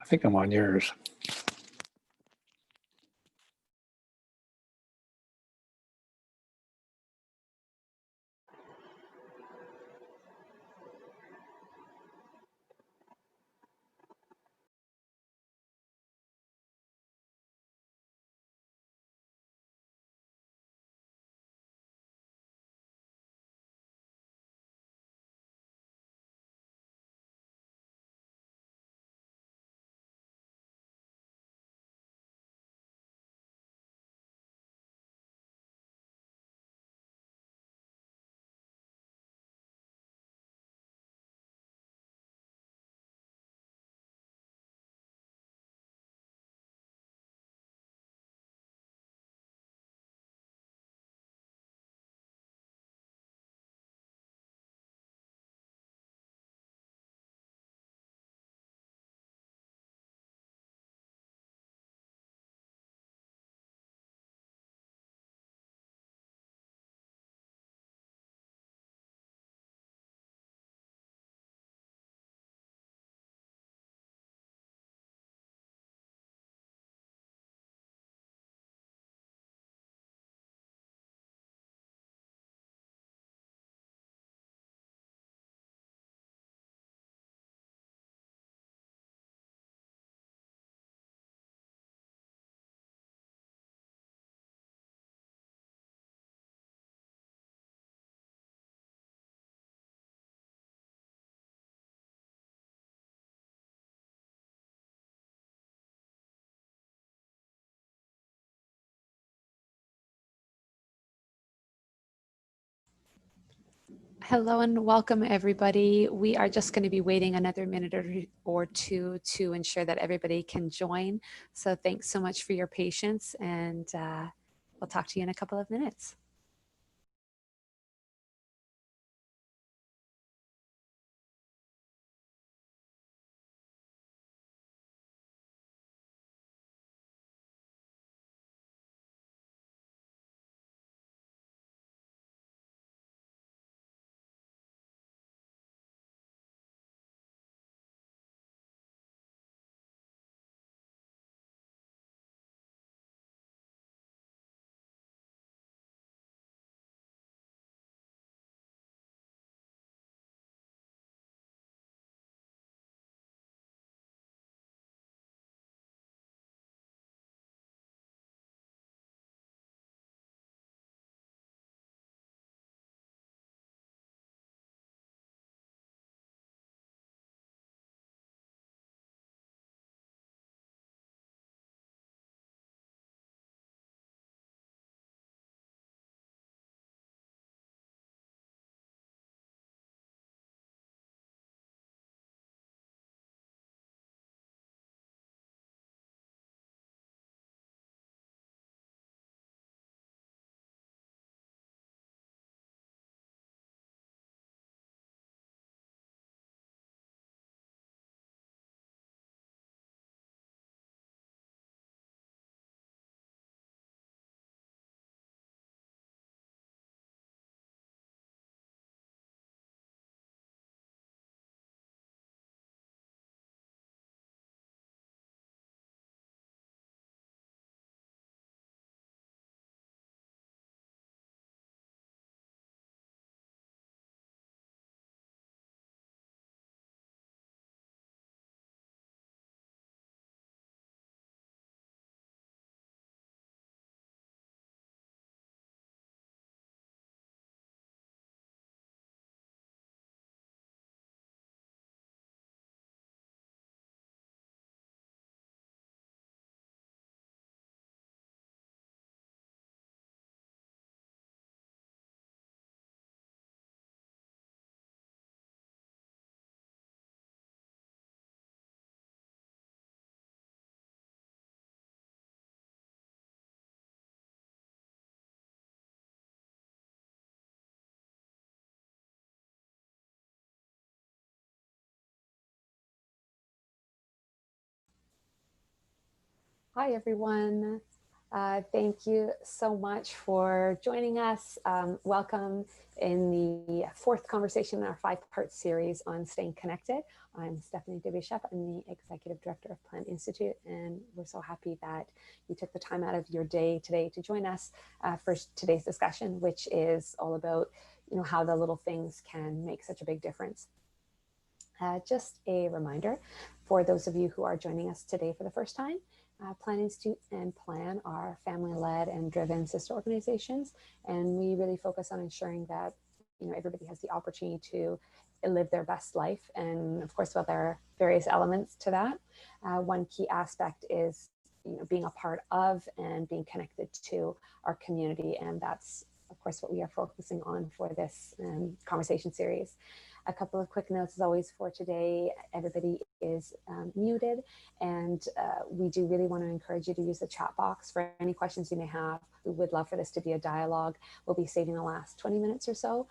I think I'm on yours. Hello and welcome everybody. We are just going to be waiting another minute or two to ensure that everybody can join. So thanks so much for your patience, and we'll talk to you in a couple of minutes. Hi everyone. Thank you so much for joining us. Welcome in the fourth conversation in our five-part series on staying connected. I'm Stephanie DeBishop. I'm the Executive Director of Plant Institute, and we're so happy that you took the time out of your day today to join us for today's discussion, which is all about how the little things can make such a big difference. Just a reminder for those of you who are joining us today for the first time, Plant Institute and Plan are family-led and driven sister organizations, and we really focus on ensuring that everybody has the opportunity to live their best life. And of course, well, there are various elements to that. One key aspect is being a part of and being connected to our community, and that's of course what we are focusing on for this conversation series. A couple of quick notes as always for today. Everybody is muted, and we do really want to encourage you to use the chat box for any questions you may have. We would love for this to be a dialogue. We'll be saving the last 20 minutes or so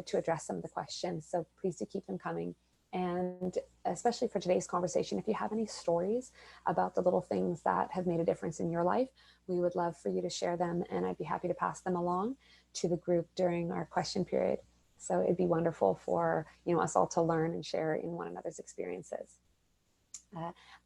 to address some of the questions, so please do keep them coming. And especially for today's conversation, if you have any stories about the little things that have made a difference in your life, we would love for you to share them, and I'd be happy to pass them along to the group during our question period. So it'd be wonderful for us all to learn and share in one another's experiences.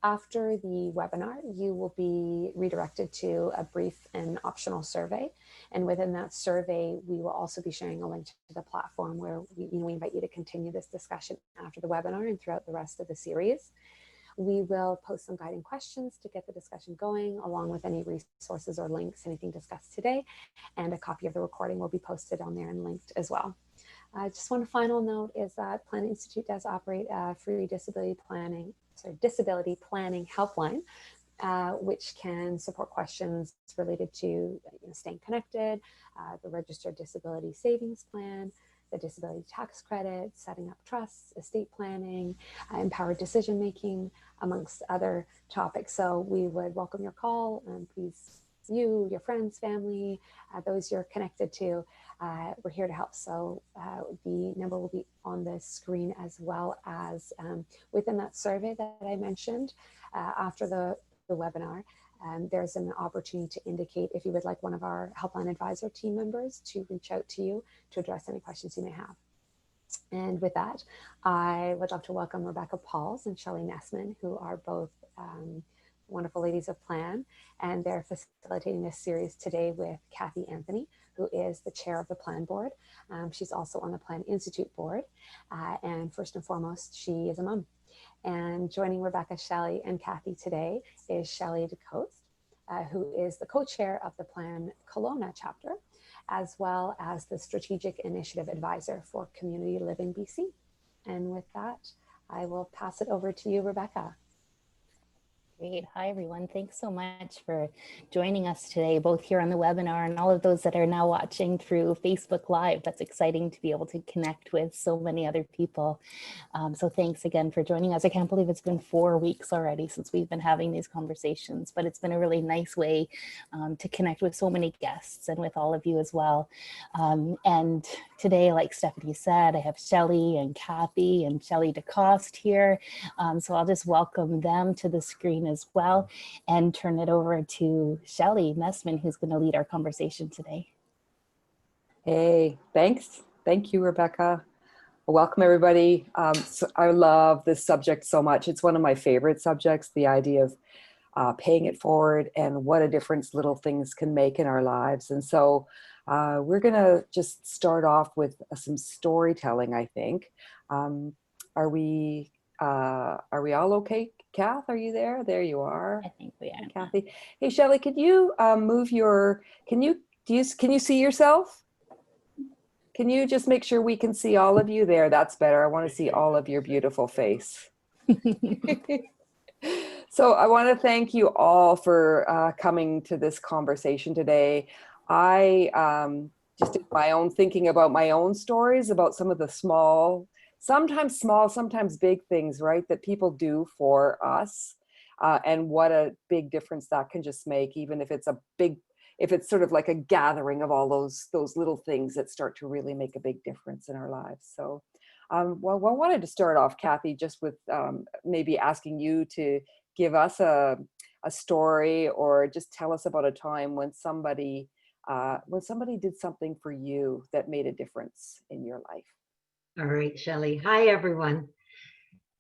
After the webinar, you will be redirected to a brief and optional survey. And within that survey, we will also be sharing a link to the platform where we invite you to continue this discussion after the webinar and throughout the rest of the series. We will post some guiding questions to get the discussion going, along with any resources or links, anything discussed today. And a copy of the recording will be posted on there and linked as well. Just one final note is that Plant Institute does operate a free disability planning helpline, which can support questions related to staying connected, the registered disability savings plan, the disability tax credit, setting up trusts, estate planning, empowered decision making, amongst other topics. So we would welcome your call, and please, your friends, family, those you're connected to, we're here to help. So the number will be on the screen, as well as within that survey that I mentioned after the webinar. There's an opportunity to indicate if you would like one of our Helpline Advisor team members to reach out to you to address any questions you may have. And with that, I would love to welcome Rebecca Pauls and Shelley Nessman, who are both wonderful ladies of Plan, and they're facilitating this series today with Cathy Anthony, who is the chair of the Plan Board. She's also on the Plan Institute board, and first and foremost, she is a mom. And joining Rebecca, Shelley, and Cathy today is Shelley DeCoste, who is the co-chair of the Plan Kelowna chapter, as well as the Strategic Initiative Advisor for Community Living BC. And with that, I will pass it over to you, Rebecca. Great. Hi, everyone. Thanks so much for joining us today, both here on the webinar and all of those that are now watching through Facebook Live. That's exciting to be able to connect with so many other people. So thanks again for joining us. I can't believe it's been 4 weeks already since we've been having these conversations, but it's been a really nice way to connect with so many guests and with all of you as well. And today, like Stephanie said, I have Shelley and Cathy and Shelley DeCoste here. So I'll just welcome them to the screen as well and turn it over to Shelley Nessman, who's going to lead our conversation today. Hey, thanks. Thank you, Rebecca. Welcome, everybody. So I love this subject so much. It's one of my favorite subjects, the idea of paying it forward and what a difference little things can make in our lives. And so we're going to just start off with some storytelling, I think. Are we all okay? Kath, are you there? There you are. I think we are. Cathy. Hey, Shelley, could you move your, can you see yourself? Can you just make sure we can see all of you there? That's better. I want to see all of your beautiful face. So I want to thank you all for coming to this conversation today. I just did my own thinking about my own stories, about some of the sometimes big things, right, that people do for us, and what a big difference that can just make, even if it's sort of like a gathering of all those little things that start to really make a big difference in our lives. So well, I wanted to start off, Cathy, just with maybe asking you to give us a a story, or just tell us about a time when somebody did something for you that made a difference in your life. All right, Shelley. Hi, everyone.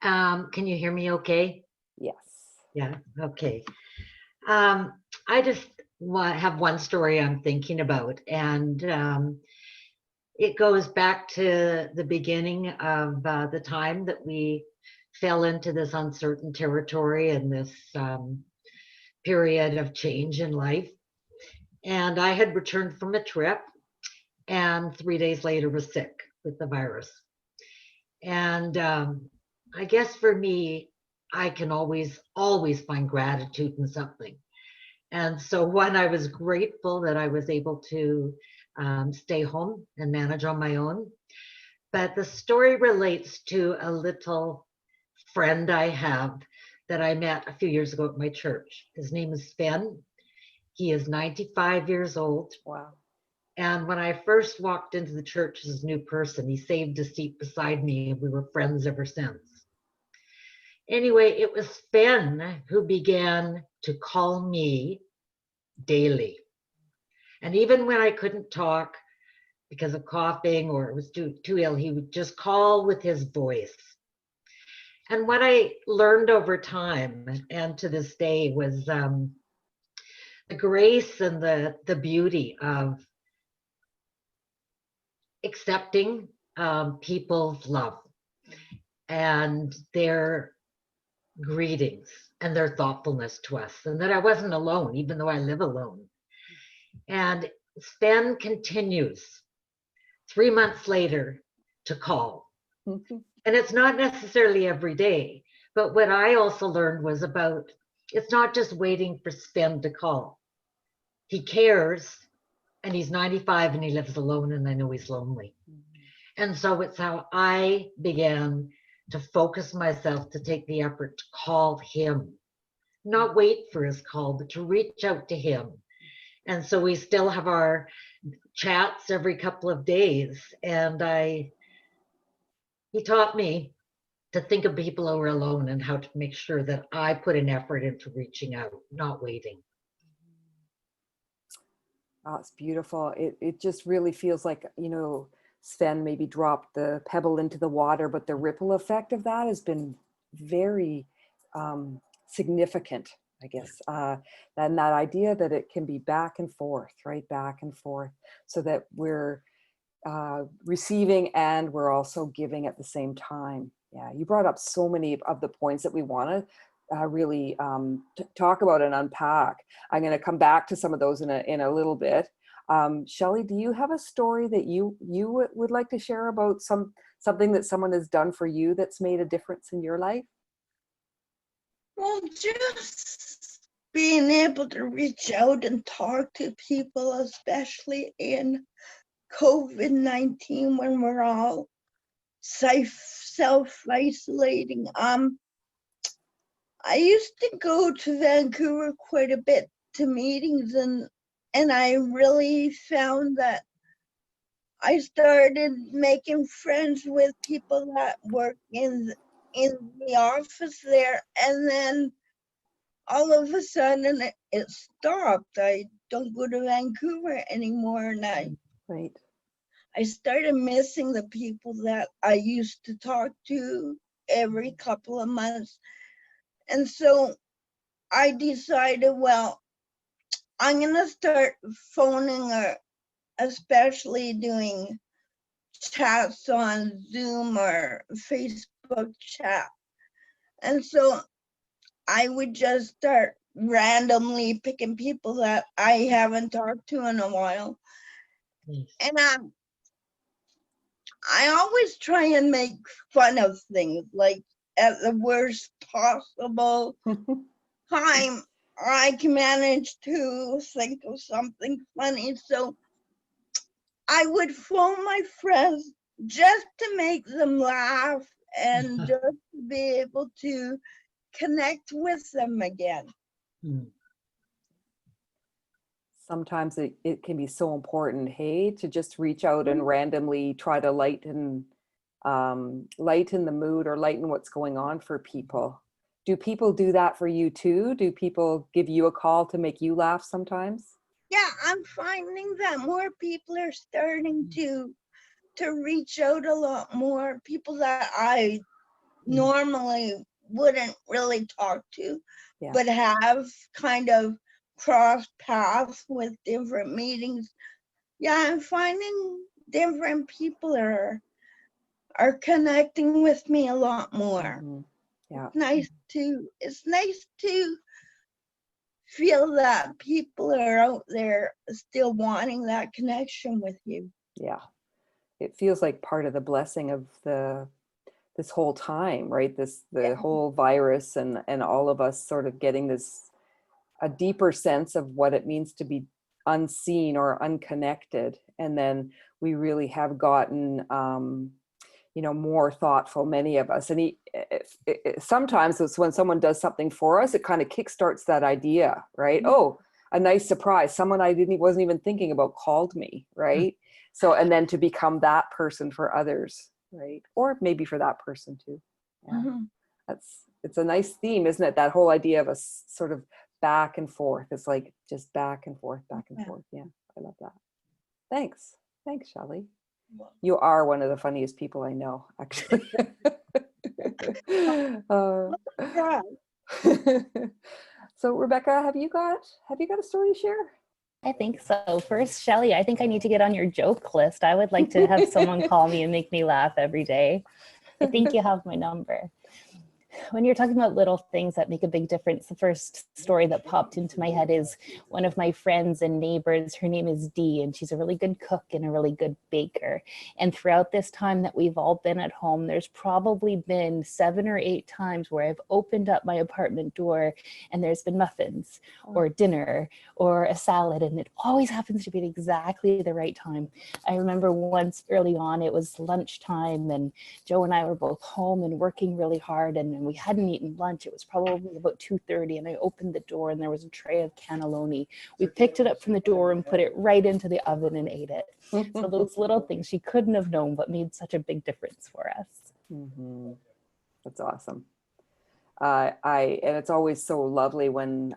Can you hear me okay? Yes. Yeah, okay. I just have one story I'm thinking about, and it goes back to the beginning of the time that we fell into this uncertain territory and this period of change in life. And I had returned from a trip, and 3 days later was sick with the virus. And I guess for me, I can always find gratitude in something. And so one, I was grateful that I was able to stay home and manage on my own. But the story relates to a little friend I have that I met a few years ago at my church. His name is Sven. He is 95 years old. Wow. And when I first walked into the church as a new person, he saved a seat beside me, and we were friends ever since. Anyway, it was Sven who began to call me daily. And even when I couldn't talk because of coughing or it was too ill, he would just call with his voice. And what I learned over time, and to this day, was the grace and the beauty of accepting people's love and their greetings and their thoughtfulness to us, and that I wasn't alone, even though I live alone. And Sven continues 3 months later to call. And it's not necessarily every day, but what I also learned was about, it's not just waiting for Sven to call. He cares, and he's 95 and he lives alone, and I know he's lonely. And so it's how I began to focus myself to take the effort to call him, not wait for his call, but to reach out to him. And so we still have our chats every couple of days. And he taught me to think of people who are alone and how to make sure that I put an effort into reaching out, not waiting. Oh, it's beautiful. It just really feels like, Sven maybe dropped the pebble into the water, but the ripple effect of that has been very significant, I guess. And that idea that it can be back and forth, right? Back and forth, so that we're receiving and we're also giving at the same time. Yeah, you brought up so many of the points that we want to really talk about and unpack. I'm going to come back to some of those in a little bit. Shelley, do you have a story that you would like to share about something that someone has done for you that's made a difference in your life? Well, just being able to reach out and talk to people, especially in COVID-19 when we're all self-isolating. I used to go to Vancouver quite a bit to meetings, and I really found that I started making friends with people that work in the office there, and then all of a sudden it stopped. I don't go to Vancouver anymore, and I started missing the people that I used to talk to every couple of months. And so I decided, well, I'm gonna start phoning, or especially doing chats on Zoom or Facebook chat. And so I would just start randomly picking people that I haven't talked to in a while. And I always try and make fun of things, like at the worst possible time I can manage to think of something funny. So I would phone my friends just to make them laugh and just to be able to connect with them again. Sometimes it can be so important, hey, to just reach out and randomly try to lighten the mood or lighten what's going on for people. Do people do that for you too? Do people give you a call to make you laugh sometimes? Yeah, I'm finding that more people are starting to reach out a lot more. People that I normally wouldn't really talk to, Yeah. but have kind of crossed paths with different meetings. Yeah, I'm finding different people are connecting with me a lot more. Mhm. Yeah. It's nice to feel that people are out there still wanting that connection with you. Yeah. It feels like part of the blessing of this whole time, right? The whole virus and all of us sort of getting a deeper sense of what it means to be unseen or unconnected. And then we really have gotten, more thoughtful, many of us. And sometimes it's when someone does something for us, it kind of kickstarts that idea, right? Mhm. Oh, a nice surprise. Someone I wasn't even thinking about called me, right? So, and then to become that person for others, right? Or maybe for that person too. Yeah. Mhm. It's a nice theme, isn't it? That whole idea of a sort of back and forth. It's like just back and forth, back and Yeah. forth. Yeah, I love that. Thanks. Thanks, Shelley. Well, You are one of the funniest people I know, actually. Uh, yeah. so Rebecca, have you got a story to share? I think so. First, Shelley, I think I need to get on your joke list. I would like to have someone call me and make me laugh every day. I think you have my number. When you're talking about little things that make a big difference, the first story that popped into my head is one of my friends and neighbors. Her name is Dee, and she's a really good cook and a really good baker. And throughout this time that we've all been at home, there's probably been 7 or 8 times where I've opened up my apartment door and there's been muffins or dinner or a salad, and it always happens to be at exactly the right time. I remember once early on, it was lunchtime, and Joe and I were both home and working really hard, and we hadn't eaten lunch. It was probably about 2:30, and I opened the door and there was a tray of cannelloni. We picked it up from the door and put it right into the oven and ate it. So those little things she couldn't have known but made such a big difference for us. Mm-hmm. That's awesome. And it's always so lovely when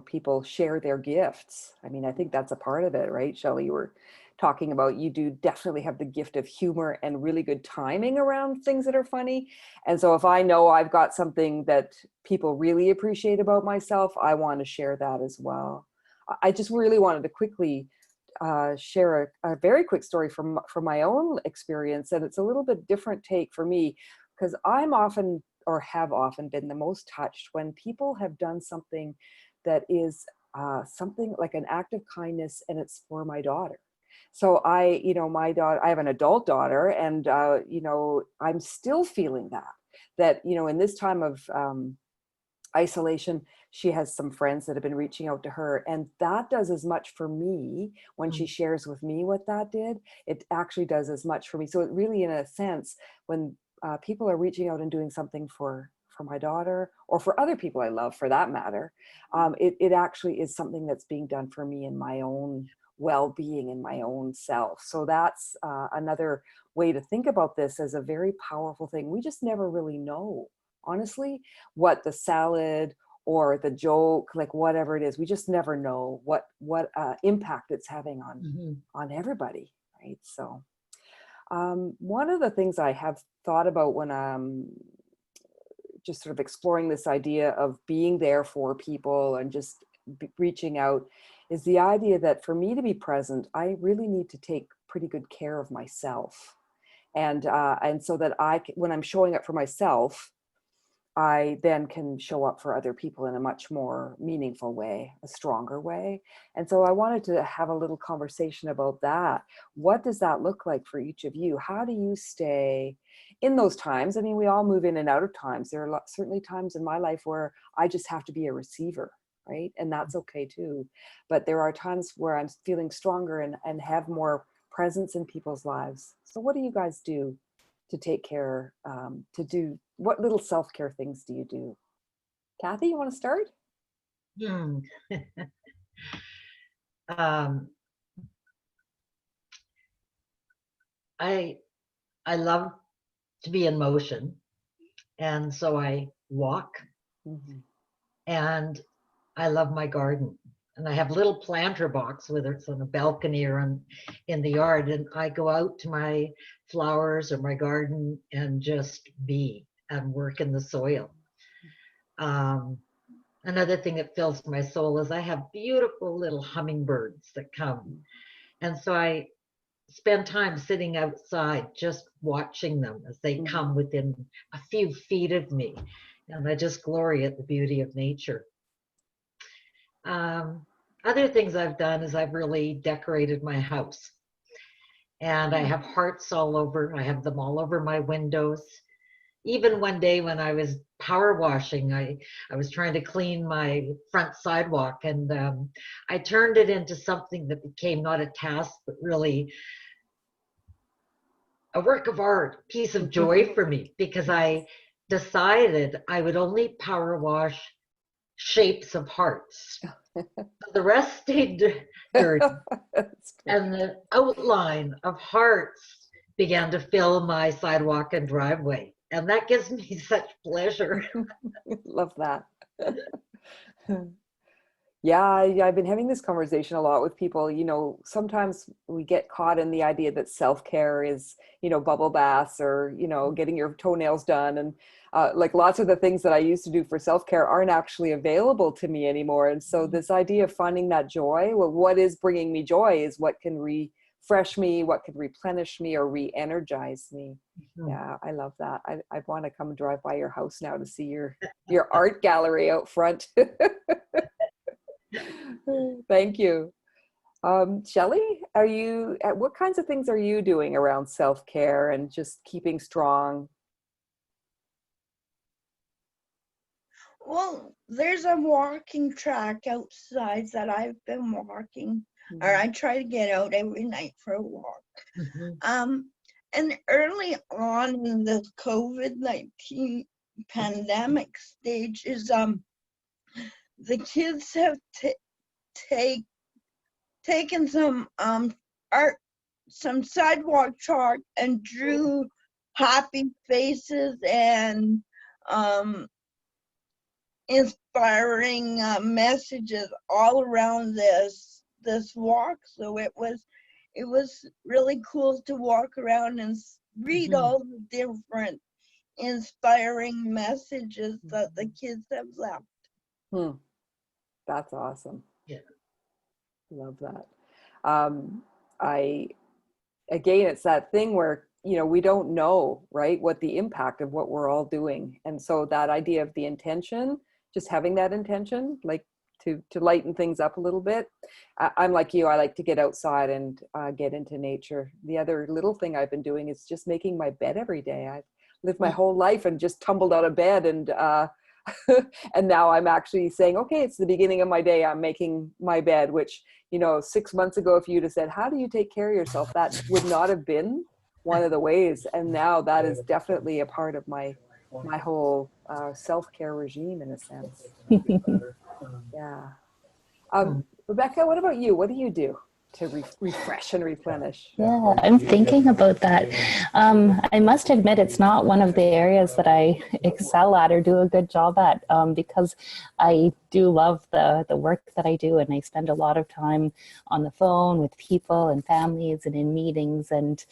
people share their gifts. I mean, I think that's a part of it, right? Shelley, you were talking about, you do definitely have the gift of humor and really good timing around things that are funny. And so if I know I've got something that people really appreciate about myself, I want to share that as well. I just really wanted to quickly share a very quick story from my own experience, and it's a little bit different take for me, because I'm often, or have often been, the most touched when people have done something that is something like an act of kindness, and it's for my daughter. So my daughter, I have an adult daughter, and I'm still feeling that in this time of isolation, she has some friends that have been reaching out to her, and that does as much for me when she shares with me what that did. It actually does as much for me. So it really, in a sense, when people are reaching out and doing something for my daughter, or for other people I love for that matter, it actually is something that's being done for me in my own well-being, in my own self. So that's another way to think about this as a very powerful thing. We just never really know, honestly, what the salad or the joke, like whatever it is, we just never know what impact it's having on everybody, right? So one of the things I have thought about when I'm just sort of exploring this idea of being there for people and just reaching out is the idea that for me to be present, I really need to take pretty good care of myself. And so that when I'm showing up for myself, I then can show up for other people in a much more meaningful way, a stronger way. And so I wanted to have a little conversation about that. What does that look like for each of you? How do you stay in those times? I mean, we all move in and out of times. There are certainly times in my life where I just have to be a receiver, right? And that's okay too. But there are times where I'm feeling stronger and have more presence in people's lives. So what do you guys do to take care, what little self-care things do you do? Cathy, you want to start? Hmm. um, I love to be in motion, and so I walk Mhm. And I love my garden. And I have a little planter box, whether it's on a balcony or in the yard. And I go out to my flowers or my garden and just be and work in the soil. Another thing that fills my soul is I have beautiful little hummingbirds that come. And so I spend time sitting outside just watching them as they come within a few feet of me. And I just glory at the beauty of nature. Other things I've done is I've really decorated my house. And I have hearts all over. I have them all over my windows. Even one day when I was power washing, I was trying to clean my front sidewalk, and I turned it into something that became not a task, but really a work of art, piece of joy for me, because I decided I would only power wash shapes of hearts. The rest stayed dirty, and the outline of hearts began to fill my sidewalk and driveway. And that gives me such pleasure. Love that. Yeah, I've been having this conversation a lot with people. You know, sometimes we get caught in the idea that self-care is, you know, bubble baths or, you know, getting your toenails done. And like lots of the things that I used to do for self-care aren't actually available to me anymore. And so this idea of finding that joy, well, what is bringing me joy is what can refresh me, what can replenish me or re-energize me. Yeah, I love that. I want to come drive by your house now to see your art gallery out front. Thank you. Shelley, what kinds of things are you doing around self-care and just keeping strong? Well, there's a walking track outside that I've been walking, or I try to get out every night for a walk. And early on in the COVID-19 pandemic stages, the kids have taken some art, some sidewalk chalk, and drew happy faces and inspiring messages all around this walk. So it was really cool to walk around and read all the different inspiring messages that the kids have left. That's awesome. Yeah. Love that. Again, it's that thing where, you know, we don't know, right, what the impact of what we're all doing. And so that idea of the intention, just having that intention, like to lighten things up a little bit. I'm like you, I like to get outside and get into nature. The other little thing I've been doing is just making my bed every day. I've lived my whole life and just tumbled out of bed, and and now I'm actually saying, okay, it's the beginning of my day. I'm making my bed, which, you know, 6 months ago, if you'd have said, how do you take care of yourself? That would not have been one of the ways. And now that is definitely a part of my whole self-care regime in a sense. Yeah. Rebecca, what about you? What do you do to refresh and replenish? Yeah, I'm thinking about that. I must admit it's not one of the areas that I excel at or do a good job at, because I do love the work that I do, and I spend a lot of time on the phone with people and families and in meetings, and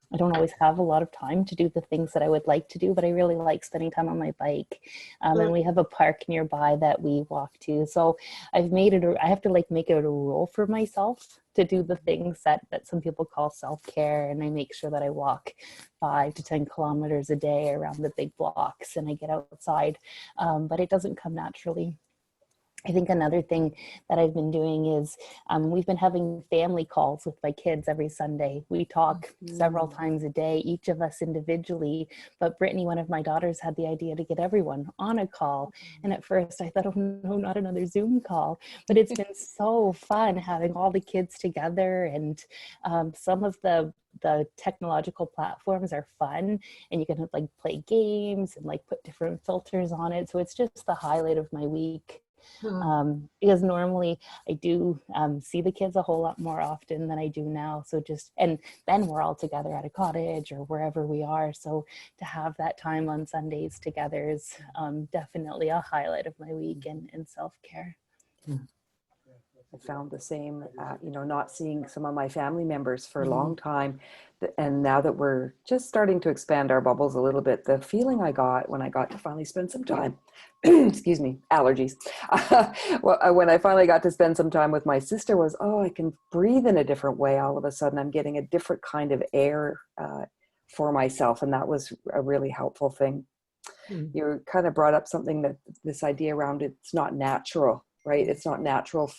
I don't always have a lot of time to do the things that I would like to do, but I really like spending time on my bike. And we have a park nearby that we walk to. So I've made it, I have to like make it a rule for myself to do the things that some people call self-care. And I make sure that I walk 5 to 10 kilometers a day around the big blocks, and I get outside, but it doesn't come naturally. I think another thing that I've been doing is we've been having family calls with my kids every Sunday. We talk several times a day, each of us individually, but Brittany, one of my daughters, had the idea to get everyone on a call. And at first I thought, oh no, not another Zoom call. But it's been so fun having all the kids together, and some of the technological platforms are fun, and you can like play games and like put different filters on it. So it's just the highlight of my week. Because normally I do see the kids a whole lot more often than I do now. So and then we're all together at a cottage or wherever we are. So to have that time on Sundays together is definitely a highlight of my week in self-care. I found the same, not seeing some of my family members for a long time. And now that we're just starting to expand our bubbles a little bit, the feeling I got when I got to finally spend some time, excuse me, allergies. When I finally got to spend some time with my sister was, oh, I can breathe in a different way. All of a sudden, I'm getting a different kind of air for myself. And that was a really helpful thing. You kind of brought up something that this idea around it's not natural. Right? It's not natural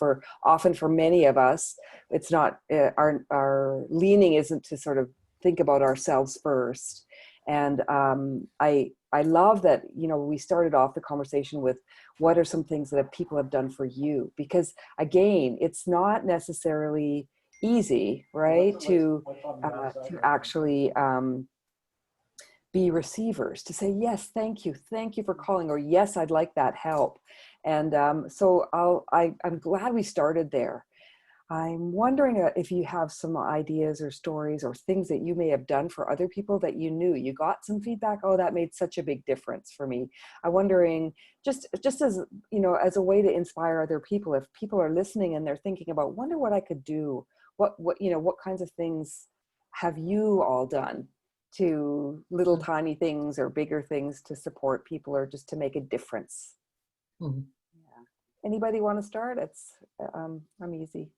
often for many of us. It's not, our leaning isn't to sort of think about ourselves first. And I love that, we started off the conversation with what are some things that people have done for you? Because again, it's not necessarily easy, right? To actually be receivers, to say, yes, thank you for calling, or yes, I'd like that help. And so I'm glad we started there. I'm wondering if you have some ideas or stories or things that you may have done for other people that you knew. You got some feedback, oh, that made such a big difference for me. I'm wondering, just as, as a way to inspire other people, if people are listening and they're thinking about, wonder what I could do, what kinds of things have you all done to little tiny things or bigger things to support people or just to make a difference? Yeah. Anybody want to start? I'm easy.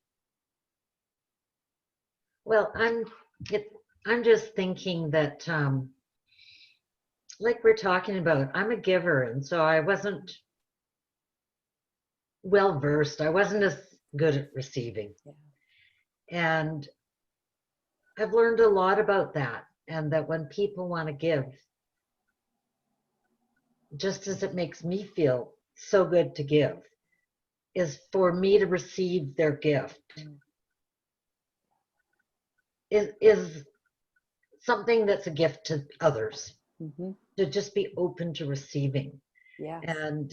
Well, I'm just thinking that, like we're talking about, I'm a giver, and so I wasn't well versed. I wasn't as good at receiving. Yeah. And I've learned a lot about that, and that when people want to give, just as it makes me feel so good to give, is for me to receive their gift. Is something that's a gift to others. To just be open to receiving. Yes. And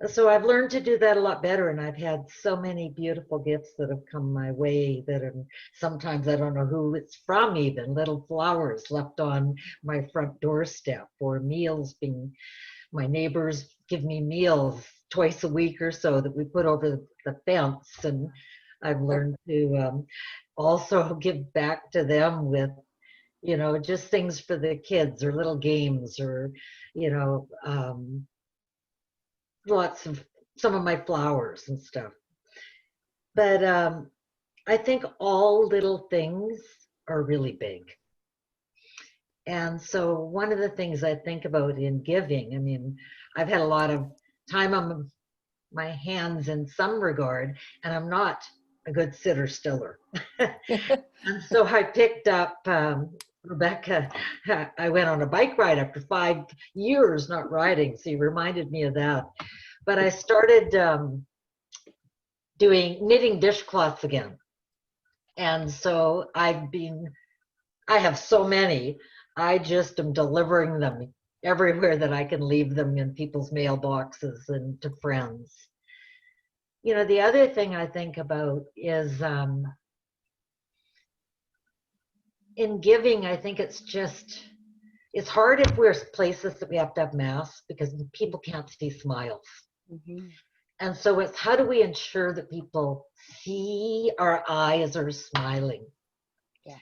so I've learned to do that a lot better, and I've had so many beautiful gifts that have come my way that are, sometimes I don't know who it's from, even little flowers left on my front doorstep, or meals being, my neighbors give me meals twice a week or so that we put over the fence, and I've learned to also give back to them with, just things for the kids, or little games, or, lots of some of my flowers and stuff. But I think all little things are really big. And so one of the things I think about in giving, I've had a lot of time on my hands in some regard, and I'm not a good sitter stiller. And so I picked up, Rebecca, I went on a bike ride after 5 years not riding, so you reminded me of that. But I started knitting dishcloths again. And so I have so many, I just am delivering them everywhere that I can leave them, in people's mailboxes and to friends. The other thing I think about is, in giving, I think it's hard if we're places that we have to have masks, because people can't see smiles. And so it's, how do we ensure that people see our eyes are smiling? Yeah.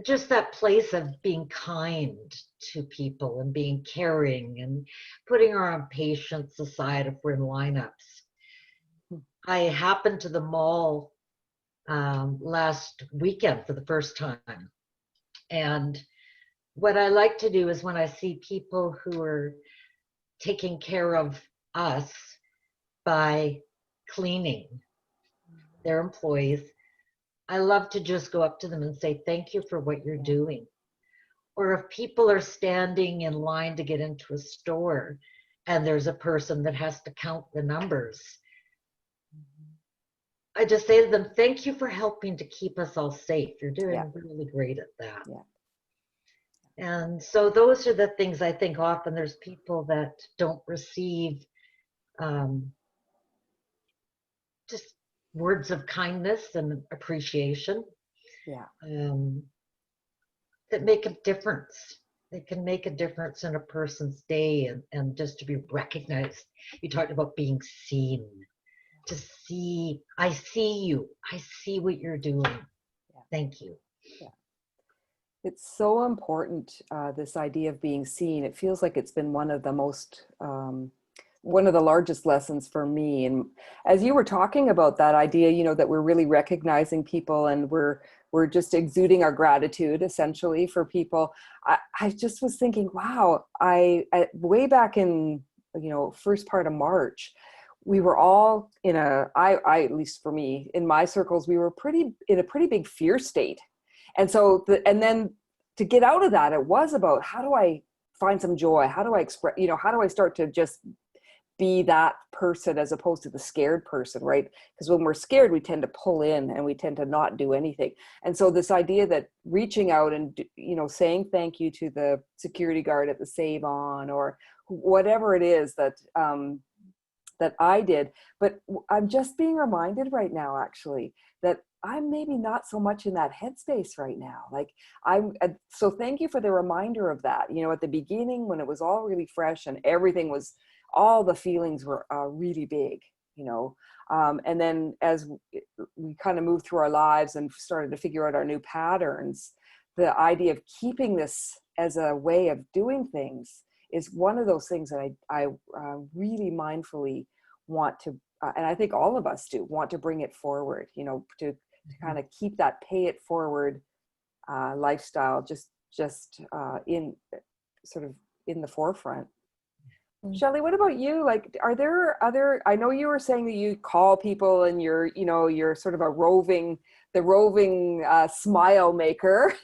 Just that place of being kind to people and being caring and putting our own patience aside if we're in lineups. I happened to the mall last weekend for the first time. And what I like to do is, when I see people who are taking care of us by cleaning their employees, I love to just go up to them and say, thank you for what you're doing. Or if people are standing in line to get into a store and there's a person that has to count the numbers, I just say to them, thank you for helping to keep us all safe. You're doing really great at that. And so those are the things I think often there's people that don't receive just words of kindness and appreciation Yeah. that make a difference. They can make a difference in a person's day, and just to be recognized. You talked about being seen. To see, I see you. I see what you're doing. Yeah. Thank you. Yeah. It's so important, this idea of being seen. It feels like it's been one of the most, one of the largest lessons for me. And as you were talking about that idea, you know, that we're really recognizing people and we're just exuding our gratitude essentially for people. I just was thinking, wow, way back in, you know, first part of March, we were all in at least for me, in my circles, we were in a pretty big fear state. And so, and then to get out of that, it was about, how do I find some joy? How do I express, you know, how do I start to just be that person as opposed to the scared person, right? Because when we're scared, we tend to pull in and we tend to not do anything. And so this idea that reaching out and, you know, saying thank you to the security guard at the Save On, or whatever it is that, that I did. But I'm just being reminded right now, actually, that I'm maybe not so much in that headspace right now. Like so thank you for the reminder of that. You know, at the beginning when it was all really fresh and everything was, all the feelings were really big, you know. And then as we kind of moved through our lives and started to figure out our new patterns, the idea of keeping this as a way of doing things is one of those things that I really mindfully want to, and I think all of us do, want to bring it forward, you know, to kind of keep that pay it forward lifestyle just in sort of in the forefront. Shelley, what about you? Like, are there other, I know you were saying that you call people and you're, you know, you're sort of the roving smile maker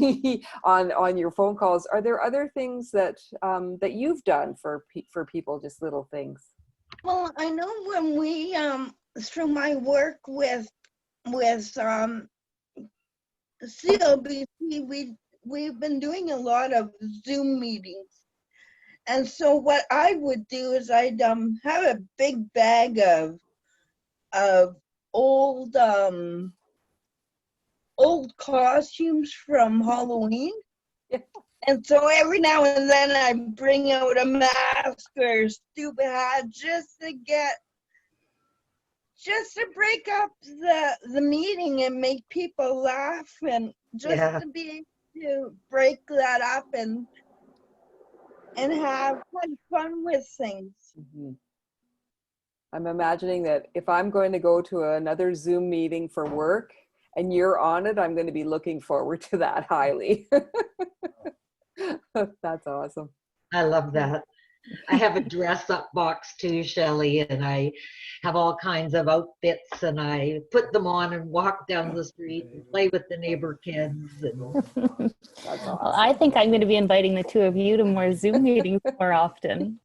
on your phone calls. Are there other things that that you've done for people, just little things? Well, I know when we, through my work with CLBC, we've been doing a lot of Zoom meetings. And so what I would do is I'd have a big bag of old old costumes from Halloween. Yeah. And so every now and then I bring out a mask or a stupid hat just to break up the meeting and make people laugh, and just to be able to break that up and have fun with things. Mm-hmm. I'm imagining that if I'm going to go to another Zoom meeting for work and you're on it, I'm going to be looking forward to that highly. That's awesome. I love that. I have a dress up box too, Shelley, and I have all kinds of outfits, and I put them on and walk down the street and play with the neighbor kids. And that's awesome. Well, I think I'm going to be inviting the two of you to more Zoom meetings more often.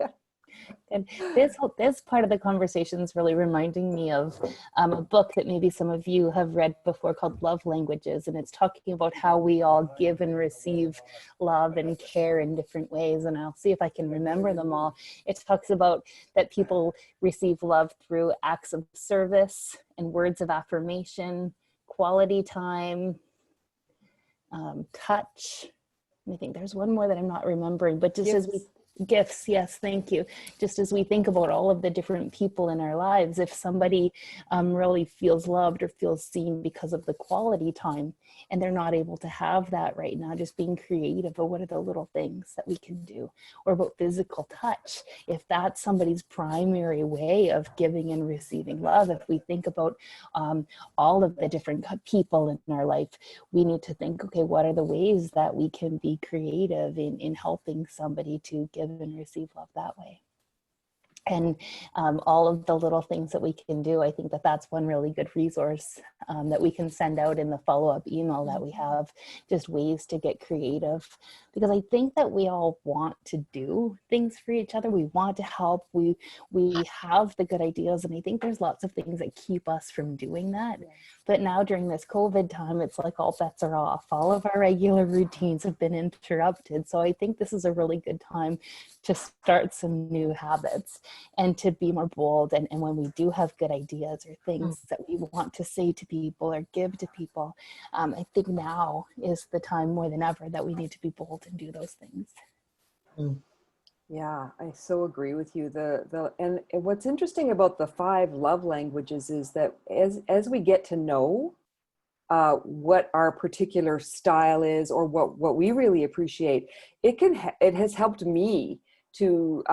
And this part of the conversation is really reminding me of a book that maybe some of you have read before called Love Languages. And it's talking about how we all give and receive love and care in different ways. And I'll see if I can remember them all. It talks about that people receive love through acts of service and words of affirmation, quality time, touch. I think there's one more that I'm not remembering, but just as we gifts, yes, thank you. Just as we think about all of the different people in our lives, if somebody really feels loved or feels seen because of the quality time, and they're not able to have that right now, just being creative about what are the little things that we can do, or about physical touch. If that's somebody's primary way of giving and receiving love, if we think about all of the different people in our life, we need to think, okay, what are the ways that we can be creative in helping somebody to give and receive love that way? and all of the little things that we can do. I think that that's one really good resource that we can send out in the follow-up email that we have, just ways to get creative, because I think that we all want to do things for each other. We want to help. We have the good ideas, and I think there's lots of things that keep us from doing that. But now during this COVID time, it's like all bets are off. All of our regular routines have been interrupted. So I think this is a really good time to start some new habits and to be more bold. And when we do have good ideas or things that we want to say to people or give to people, I think now is the time more than ever that we need to be bold and do those things. Yeah, I so agree with you. And what's interesting about the 5 love languages is that as we get to know what our particular style is, or what we really appreciate, it has helped me to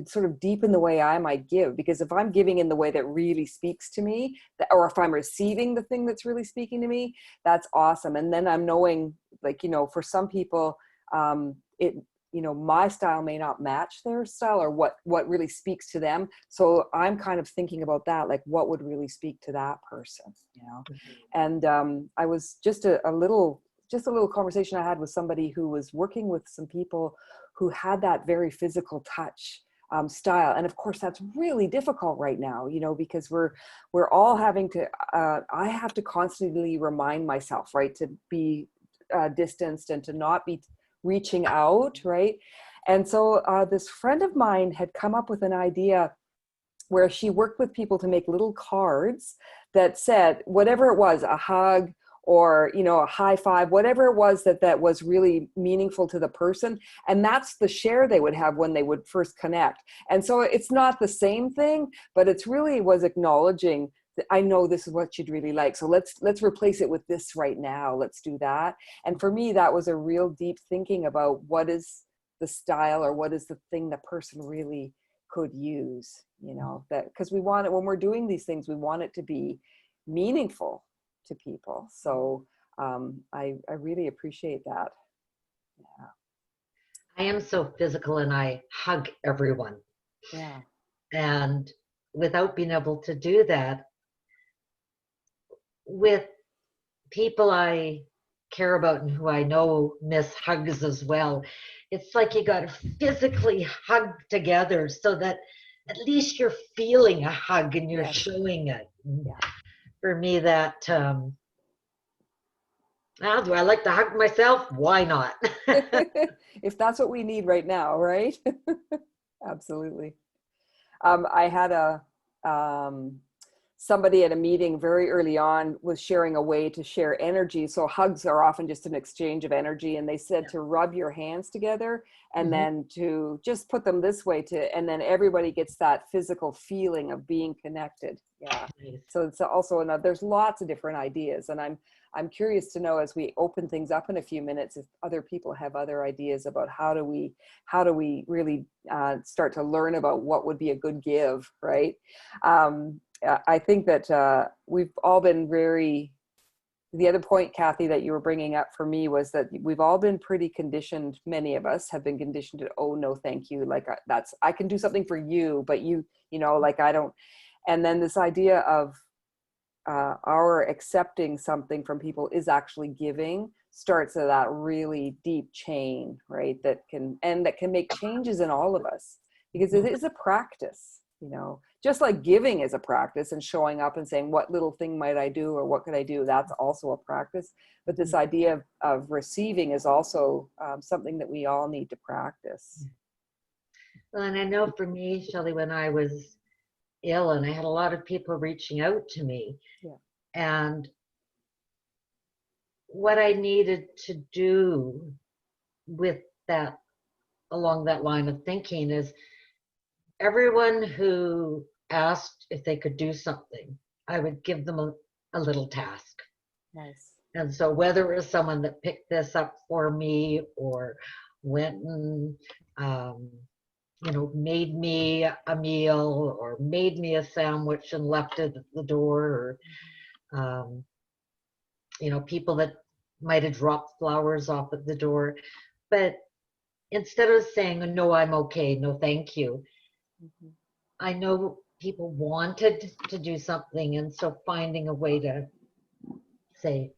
sort of deepen the way I might give. Because if I'm giving in the way that really speaks to me, or if I'm receiving the thing that's really speaking to me, that's awesome. And then I'm knowing, like, for some people, my style may not match their style, or what really speaks to them. So I'm kind of thinking about that, like what would really speak to that person, And I was just a little conversation I had with somebody who was working with some people who had that very physical touch style. And of course that's really difficult right now, because we're all having to, I have to constantly remind myself, right, to be distanced and to not be reaching out, right? And so this friend of mine had come up with an idea where she worked with people to make little cards that said whatever it was, a hug or a high five, whatever it was that was really meaningful to the person. And that's the share they would have when they would first connect. And so it's not the same thing, but it's really was acknowledging, I know this is what you'd really like. So let's replace it with this right now. Let's do that. And for me, that was a real deep thinking about what is the style, or what is the thing the person really could use, that, because we want it, when we're doing these things, we want it to be meaningful to people. So I really appreciate that. Yeah. I am so physical, and I hug everyone. Yeah. And without being able to do that with people I care about and who I know miss hugs as well, it's like you got to physically hug together so that at least you're feeling a hug and you're showing it. Yeah. For me, that do I like to hug myself? Why not? If that's what we need right now, right? Absolutely. I had somebody at a meeting very early on was sharing a way to share energy. So hugs are often just an exchange of energy. And they said to rub your hands together and then to just put them this way and then everybody gets that physical feeling of being connected. Yeah. Nice. So it's also there's lots of different ideas. And I'm curious to know, as we open things up in a few minutes, if other people have other ideas about how do we really start to learn about what would be a good give, right? I think that we've all been the other point, Cathy, that you were bringing up for me was that we've all been pretty conditioned. Many of us have been conditioned to, oh, no, thank you. Like I can do something for you, but like I don't. And then this idea of our accepting something from people is actually giving starts at that really deep chain, right? That can make changes in all of us, because it is a practice, just like giving is a practice, and showing up and saying, what little thing might I do, or what could I do? That's also a practice. But this idea of receiving is also something that we all need to practice. Well, and I know for me, Shelley, when I was ill and I had a lot of people reaching out to me, and what I needed to do with that, along that line of thinking, is everyone who asked if they could do something, I would give them a little task. Nice. And so whether it was someone that picked this up for me, or went and made me a meal, or made me a sandwich and left it at the door, or people that might have dropped flowers off at the door. But instead of saying, no, I'm okay, no, thank you, I know people wanted to do something, and so finding a way to say,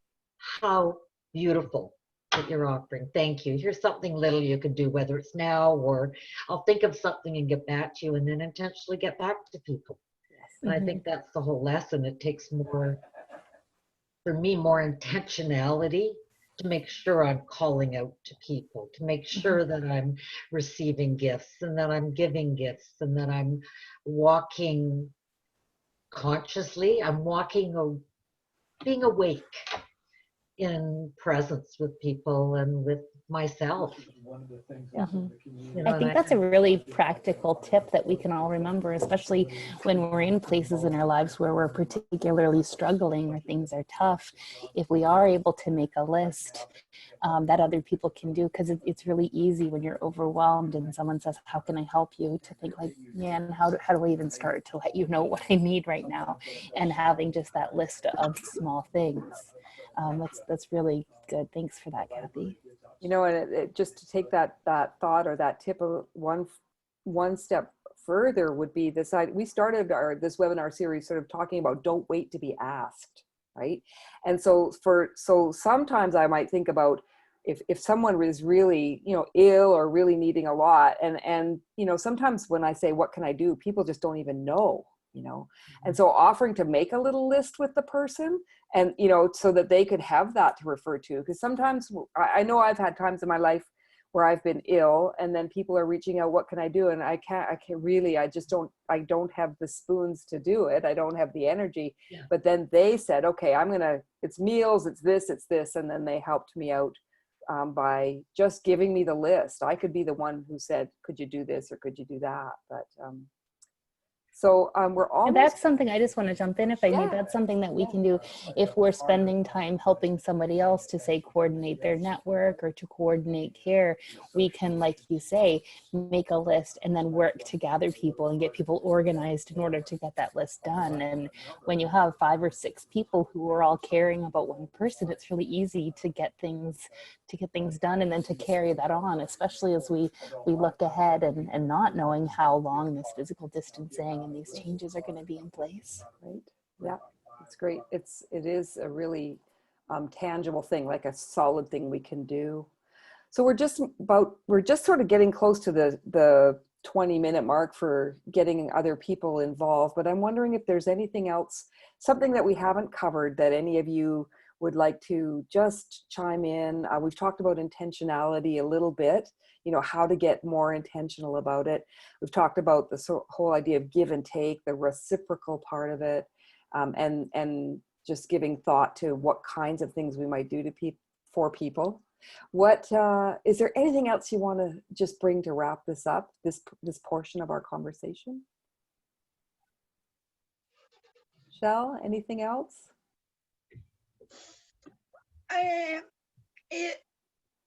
how beautiful that you're offering. Thank you. Here's something little you could do, whether it's now or I'll think of something and get back to you, and then intentionally get back to people. And I think that's the whole lesson. It takes more, for me, more intentionality to make sure I'm calling out to people, to make sure that I'm receiving gifts and that I'm giving gifts and that I'm walking consciously. I'm walking, being awake in presence with people and with myself. I think that's a really practical tip that we can all remember, especially when we're in places in our lives where we're particularly struggling or things are tough. If we are able to make a list that other people can do, because it's really easy when you're overwhelmed and someone says, how can I help you, to think like, man, how do I even start to let you know what I need right now? And having just that list of small things. That's really good. Thanks for that, Cathy. You know, and just to take that thought or that tip of one step further would be this. We started this webinar series sort of talking about don't wait to be asked, right? And so sometimes I might think about if someone is really, you know, ill or really needing a lot, and you know, sometimes when I say what can I do, people just don't even know, you know. And so offering to make a little list with the person, and you know, so that they could have that to refer to, because sometimes I know I've had times in my life where I've been ill, and then people are reaching out, what can I do? And I don't have the spoons to do it. I don't have the energy. Yeah. But then they said, okay, it's meals, it's this, and then they helped me out by just giving me the list. I could be the one who said, could you do this or could you do that? But we're almost. And that's something I just want to jump in if I may. That's something that we can do if we're spending time helping somebody else to say coordinate their network or to coordinate care. We can, like you say, make a list and then work to gather people and get people organized in order to get that list done. And when you have 5 or 6 people who are all caring about one person, it's really easy to get things done and then to carry that on, especially as we look ahead and not knowing how long this physical distancing and these changes are going to be in place. Right. Yeah, it's great. It is a really tangible thing, like a solid thing we can do. So we're just sort of getting close to the 20-minute mark for getting other people involved, but I'm wondering if there's anything else, something that we haven't covered that any of you would like to just chime in. We've talked about intentionality a little bit, you know, how to get more intentional about it. We've talked about the whole idea of give and take, the reciprocal part of it, and just giving thought to what kinds of things we might do for people. What is there anything else you want to just bring to wrap this up, this portion of our conversation? Shell, anything else?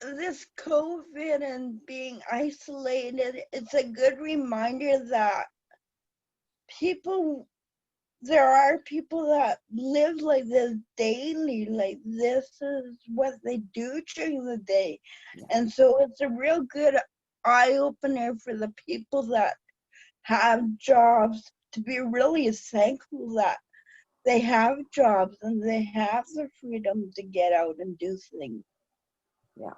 This COVID and being isolated, it's a good reminder that there are people that live like this daily, like this is what they do during the day. And so it's a real good eye-opener for the people that have jobs to be really thankful that they have jobs and they have the freedom to get out and do things. Yeah,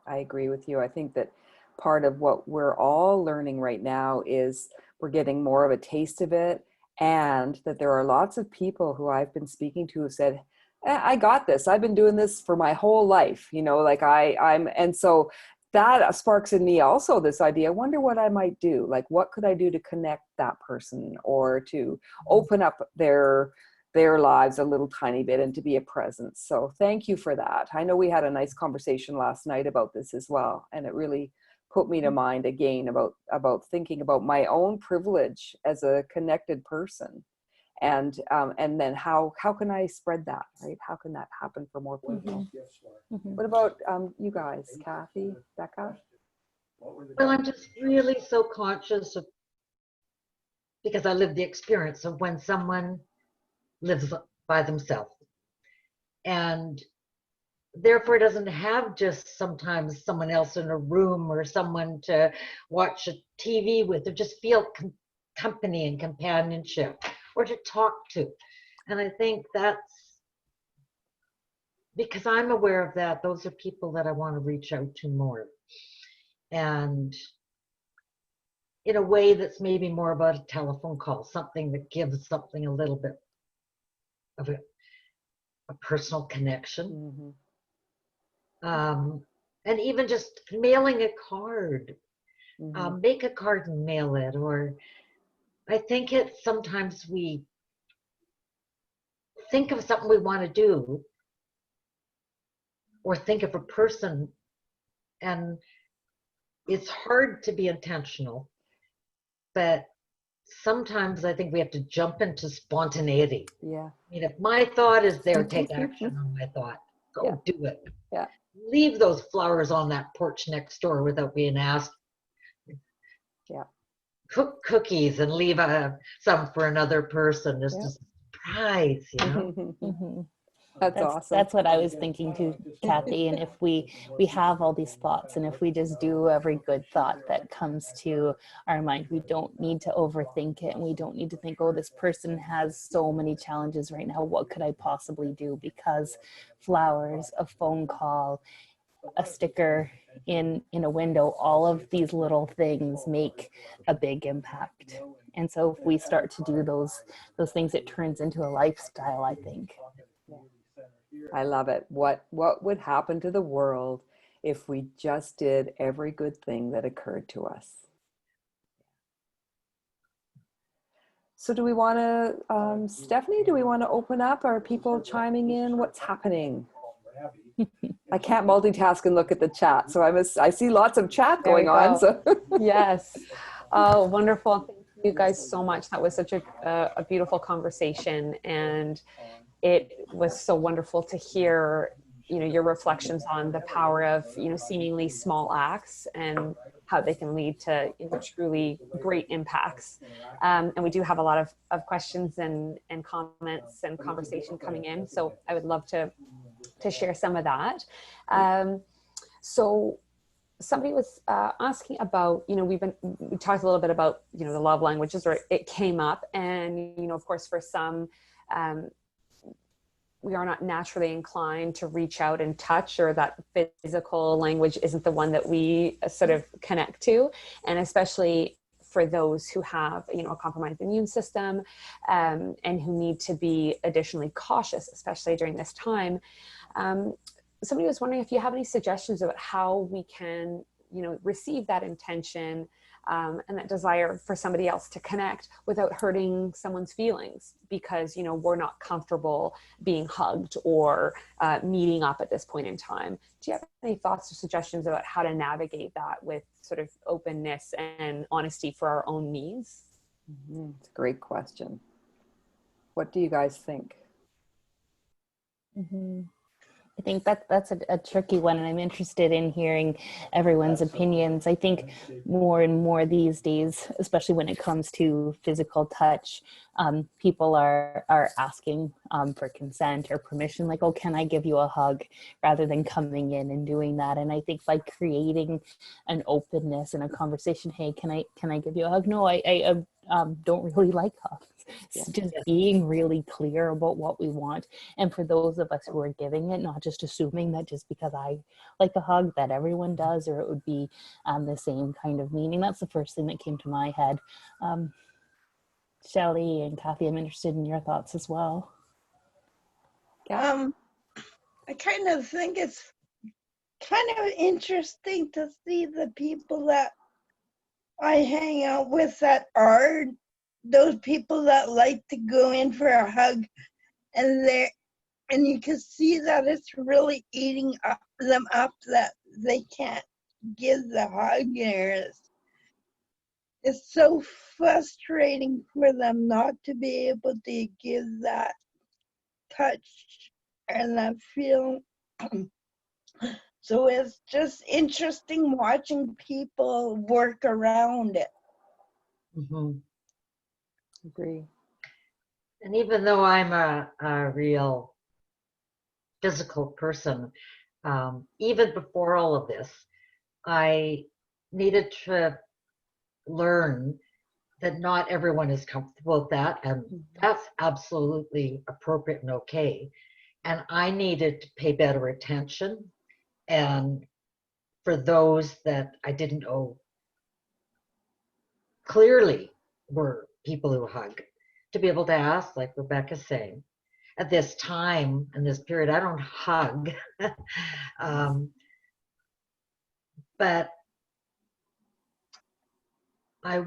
I agree with you. I think that part of what we're all learning right now is we're getting more of a taste of it, and that there are lots of people who I've been speaking to who said, I got this. I've been doing this for my whole life, you know, like and so that sparks in me also this idea, I wonder what I might do. Like, what could I do to connect that person or to open up their lives a little tiny bit and to be a presence. So thank you for that. I know we had a nice conversation last night about this as well. And it really put me to mind again about thinking about my own privilege as a connected person. And then how can I spread that, right? How can that happen for more people? What about you guys, Cathy, Becca? Well, I'm just really so conscious of, because I lived the experience of when someone lives by themselves and therefore doesn't have just sometimes someone else in a room or someone to watch a TV with, or just feel company and companionship, or to talk to. And I think that's because I'm aware of that. Those are people that I want to reach out to more. And in a way that's maybe more about a telephone call, something that gives something a little bit of a personal connection. And even just mailing a card, make a card and mail it. Or I think sometimes we think of something we want to do, or think of a person, and it's hard to be intentional, but sometimes I think we have to jump into spontaneity. Yeah. I mean, if my thought is there, take action on my thought. Go do it. Yeah. Leave those flowers on that porch next door without being asked. Yeah. Cook cookies and leave some for another person, just a surprise, you know. That's awesome. That's what I was thinking too, Cathy. And if we have all these thoughts, and if we just do every good thought that comes to our mind, we don't need to overthink it, and we don't need to think, oh, this person has so many challenges right now, what could I possibly do? Because flowers, a phone call, a sticker in a window, all of these little things make a big impact. And so if we start to do those things, it turns into a lifestyle, I think. I love it. What would happen to the world if we just did every good thing that occurred to us? So do we want to, Stephanie, do we want to open up? Are people chiming in? What's happening? I can't multitask and look at the chat. So I see lots of chat going on. So. Yes. Oh, wonderful. Thank you guys so much. That was such a beautiful conversation. And it was so wonderful to hear, your reflections on the power of, seemingly small acts and how they can lead to truly great impacts. And we do have a lot of questions and comments and conversation coming in. So I would love to share some of that. So somebody was asking about, we talked a little bit about, the love languages, or it came up, and, of course, for some, we are not naturally inclined to reach out and touch, or that physical language isn't the one that we sort of connect to. And especially for those who have, a compromised immune system, and who need to be additionally cautious, especially during this time. Somebody was wondering if you have any suggestions about how we can, receive that intention and that desire for somebody else to connect without hurting someone's feelings, because, we're not comfortable being hugged or meeting up at this point in time. Do you have any thoughts or suggestions about how to navigate that with sort of openness and honesty for our own needs? It's a great question. What do you guys think? I think that's a tricky one, and I'm interested in hearing everyone's opinions. I think more and more these days, especially when it comes to physical touch, people are asking for consent or permission, like, oh, can I give you a hug, rather than coming in and doing that. And I think by creating an openness and a conversation, hey, can I give you a hug? No, I don't really like hugs. It's just being really clear about what we want. And for those of us who are giving it, not just assuming that just because I like a hug that everyone does, or it would be the same kind of meaning. That's the first thing that came to my head. Shelley and Cathy, I'm interested in your thoughts as well. I kind of think it's kind of interesting to see the people that I hang out with that are those people that like to go in for a hug, and you can see that it's really eating them up, that they can't give the hug. It's so frustrating for them not to be able to give that touch and that feel. So it's just interesting watching people work around it. Agree. And even though I'm a real physical person, even before all of this, I needed to learn that not everyone is comfortable with that, and that's absolutely appropriate and okay. And I needed to pay better attention. And for those that I didn't know clearly were people who hug, to be able to ask, like Rebecca's saying, at this time and this period, I don't hug. But I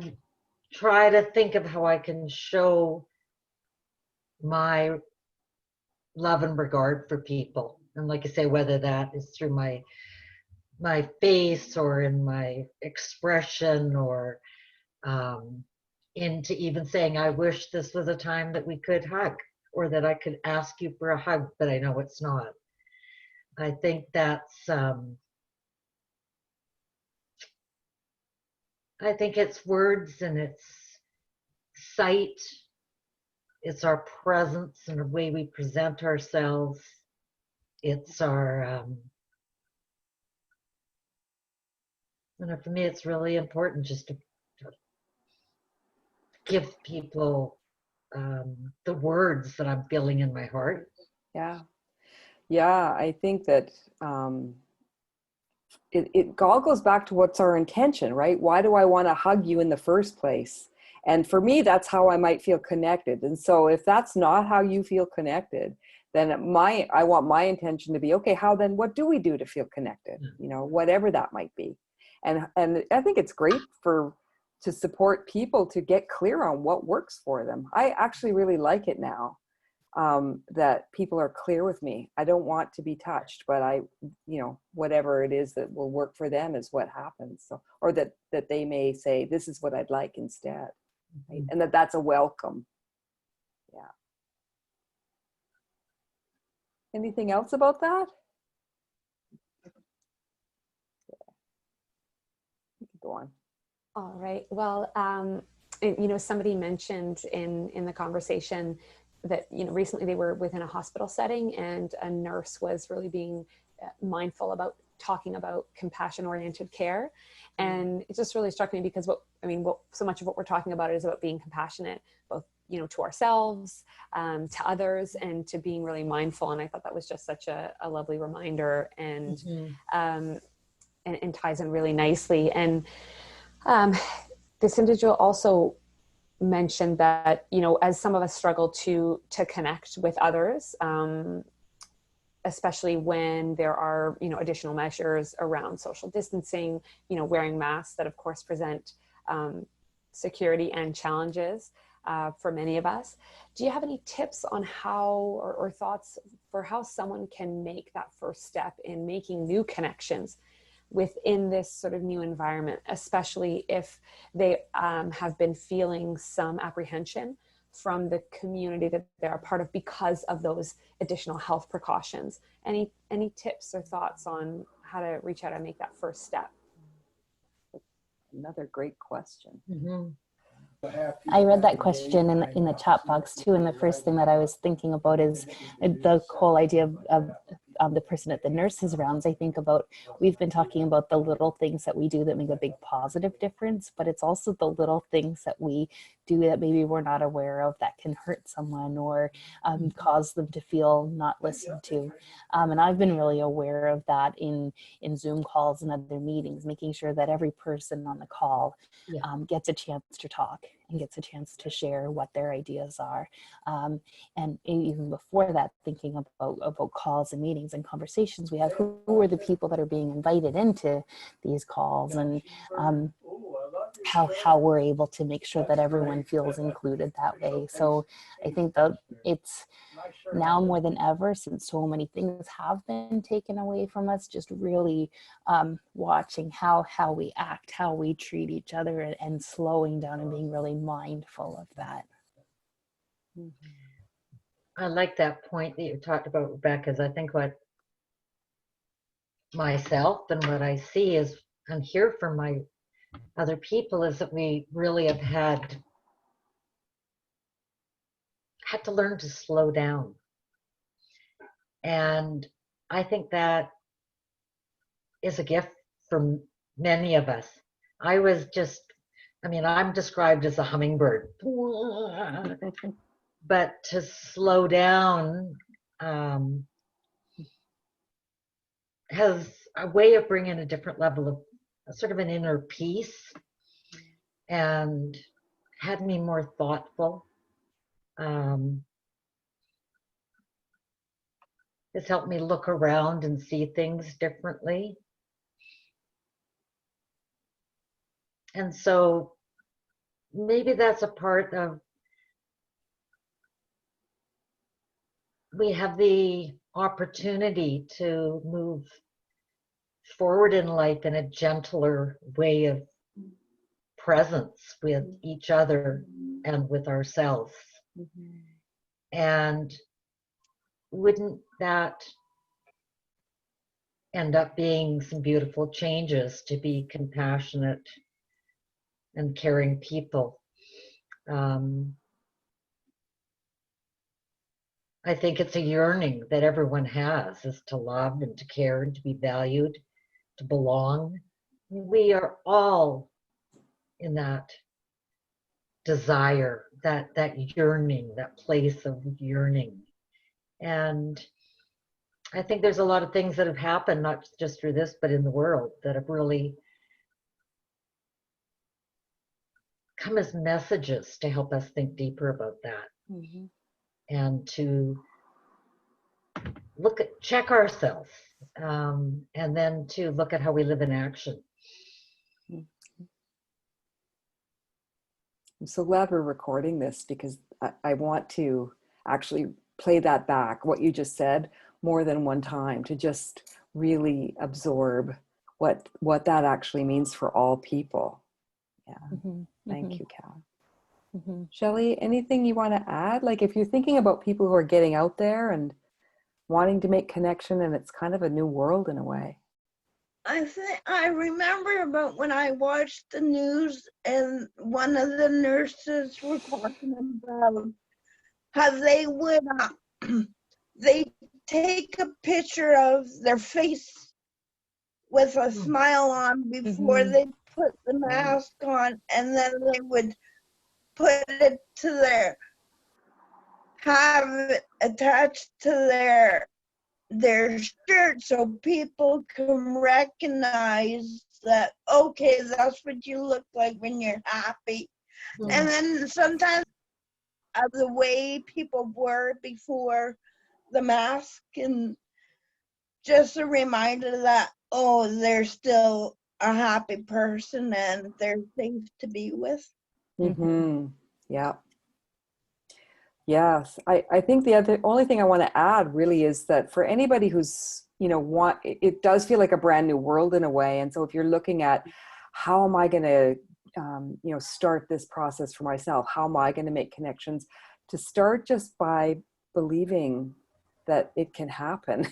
try to think of how I can show my love and regard for people. And like I say, whether that is through my face or in my expression, or into even saying, I wish this was a time that we could hug, or that I could ask you for a hug, but I know it's not. I think that's, I think it's words and it's sight, it's our presence and the way we present ourselves. It's our, for me, it's really important just to give people the words that I'm feeling in my heart. Yeah. Yeah, I think that it all goes back to what's our intention, right? Why do I want to hug you in the first place? And for me, that's how I might feel connected. And so if that's not how you feel connected, then I want my intention to be, okay, how then, what do we do to feel connected? You know, whatever that might be. And I think it's great to support people to get clear on what works for them. I actually really like it now. That people are clear with me. I don't want to be touched, but whatever it is that will work for them is what happens. So, or that they may say, this is what I'd like instead. Right? And that's a welcome. Yeah. Anything else about that? Yeah. You can go on. All right. Well, somebody mentioned in the conversation that, recently they were within a hospital setting and a nurse was really being mindful about talking about compassion-oriented care. And it just really struck me because so much of what we're talking about is about being compassionate, both, to ourselves, to others, and to being really mindful. And I thought that was just such a lovely reminder, and, and ties in really nicely. And this individual also mentioned that, as some of us struggle to connect with others, especially when there are, additional measures around social distancing, wearing masks that of course present security and challenges for many of us. Do you have any tips on how, or thoughts for how someone can make that first step in making new connections within this sort of new environment, especially if they have been feeling some apprehension from the community that they're a part of because of those additional health precautions? Any tips or thoughts on how to reach out and make that first step? Another great question. I read that question in the chat box too, and the first thing that I was thinking about is the whole idea of the person at the nurse's rounds. I think about, we've been talking about the little things that we do that make a big positive difference, but it's also the little things that we do that maybe we're not aware of that can hurt someone or cause them to feel not listened to. And I've been really aware of that in Zoom calls and other meetings, making sure that every person on the call gets a chance to talk and gets a chance to share what their ideas are. And even before that, thinking about calls and meetings and conversations we have, who are the people that are being invited into these calls, and how we're able to make sure that everyone feels included that way. So I think that it's now more than ever, since so many things have been taken away from us, just really watching how we act, how we treat each other, and slowing down and being really mindful of that. I like that point that you talked about, Rebecca, because I think what myself and what I see is and hear from my other people is that we really have had to learn to slow down. And I think that is a gift for many of us. I was just I mean, I'm described as a hummingbird, but to slow down has a way of bringing a different level of sort of an inner peace, and had me more thoughtful. It's helped me look around and see things differently. And so maybe that's a part of, we have the opportunity to move forward in life in a gentler way of presence with each other and with ourselves. And wouldn't that end up being some beautiful changes, to be compassionate and caring people? I think it's a yearning that everyone has, is to love and to care and to be valued, to belong. We are all in that desire, that yearning, that place of yearning. And I think there's a lot of things that have happened, not just through this, but in the world, that have really come as messages to help us think deeper about that. And to check ourselves, and then to look at how we live in action. I'm so glad we're recording this, because I want to actually play that back, what you just said, more than one time, to just really absorb what that actually means for all people. Yeah. Thank you, Cal. Shelley, anything you want to add? Like, if you're thinking about people who are getting out there and wanting to make connection, and it's kind of a new world in a way. I remember about when I watched the news and one of the nurses were talking about how they would they take a picture of their face with a smile on before they put the mask on, and then they would put it to have it attached to their shirt, so people can recognize that, okay, that's what you look like when you're happy. And then sometimes the way people were before the mask, and just a reminder that, oh, they're still a happy person and they're things to be with. Yeah. Yes, I think the only thing I want to add really is that for anybody who's, it does feel like a brand new world in a way. And so if you're looking at, how am I going to, start this process for myself? How am I going to make connections? To start just by believing that it can happen.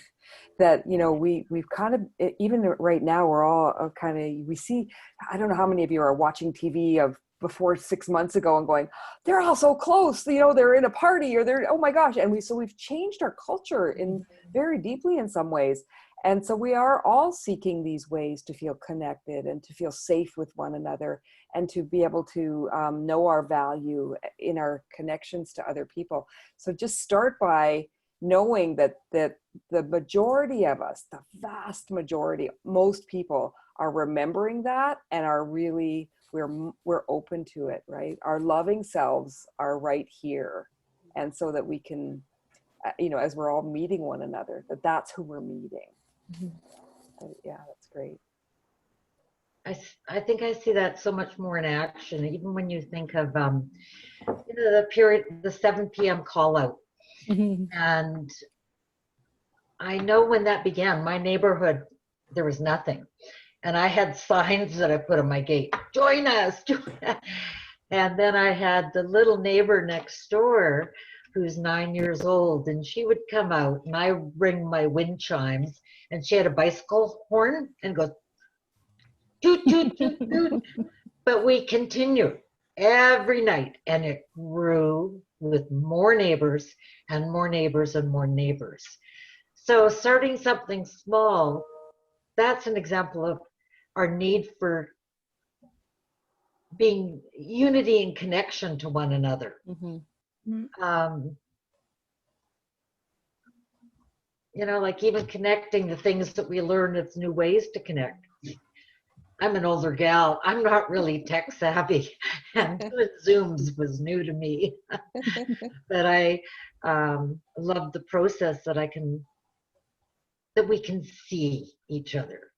That, we've kind of, even right now, we're all kind of, we see, I don't know how many of you are watching TV of before 6 months ago and going, they're all so close, they're in a party, or they're, oh my gosh. And we've changed our culture in very deeply in some ways. And so we are all seeking these ways to feel connected and to feel safe with one another, and to be able to know our value in our connections to other people. So just start by knowing that the majority of us, the vast majority, most people are remembering that and are really, we're open to it, right? Our loving selves are right here. And so that we can, as we're all meeting one another, that's who we're meeting. Yeah, that's great. I think I see that so much more in action, even when you think of the period, the 7 p.m. call out. And I know when that began, my neighborhood, there was nothing. And I had signs that I put on my gate, join us, join us. And then I had the little neighbor next door who's 9 years old, and she would come out and I ring my wind chimes, and she had a bicycle horn and goes, toot, toot, toot, toot. But we continued every night, and it grew with more neighbors and more neighbors and more neighbors. So starting something small, that's an example of our need for being unity and connection to one another. Mhm. You know, like even connecting the things that we learn as new ways to connect. I'm an older gal. I'm not really tech savvy, and doing Zooms was new to me. But I love the process that we can see each other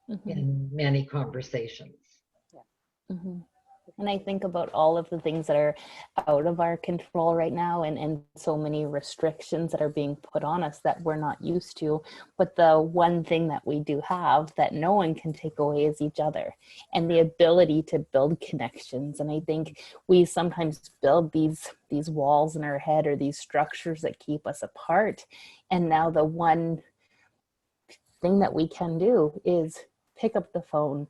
Mhm. in many conversations. Mhm. And I think about all of the things that are out of our control right now, and so many restrictions that are being put on us that we're not used to. But the one thing that we do have that no one can take away is each other and the ability to build connections. And I think we sometimes build these walls in our head or these structures that keep us apart. And now the one thing that we can do is pick up the phone,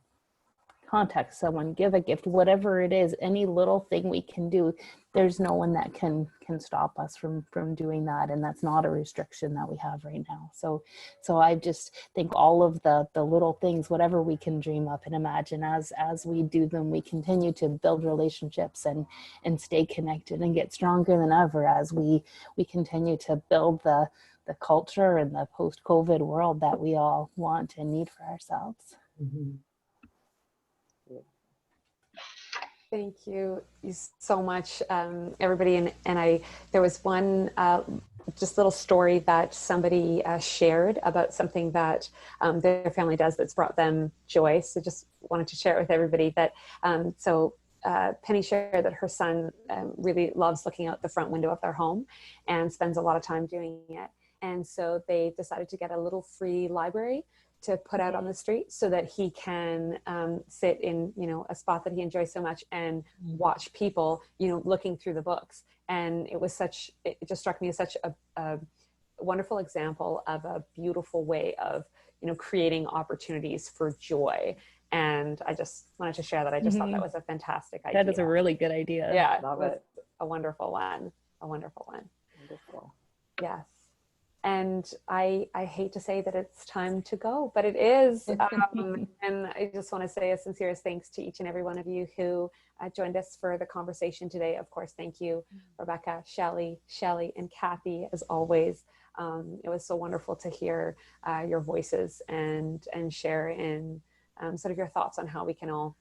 contact someone, give a gift, whatever it is, any little thing we can do. There's no one that can stop us from doing that, and that's not a restriction that we have right now. So I just think all of the little things, whatever we can dream up and imagine, as we do them, we continue to build relationships and stay connected and get stronger than ever as we continue to build the culture and the post-COVID world that we all want and need for ourselves. Thank you so much, everybody. And there was one just little story that somebody shared about something that their family does that's brought them joy. So just wanted to share it with everybody that, Penny shared that her son really loves looking out the front window of their home and spends a lot of time doing it. And so they decided to get a little free library to put out on the street so that he can sit in, a spot that he enjoys so much and watch people, looking through the books. And it just struck me as such a wonderful example of a beautiful way of, creating opportunities for joy. And I just wanted to share that. I just thought that was a fantastic idea. That is a really good idea. Yeah, Love it was it. a wonderful one. Wonderful. Yes. And I hate to say that it's time to go, but it is. And I just want to say a sincere thanks to each and every one of you who joined us for the conversation today. Of course, thank you, Rebecca, Shelley, and Cathy, as always. It was so wonderful to hear your voices and share in sort of your thoughts on how we can all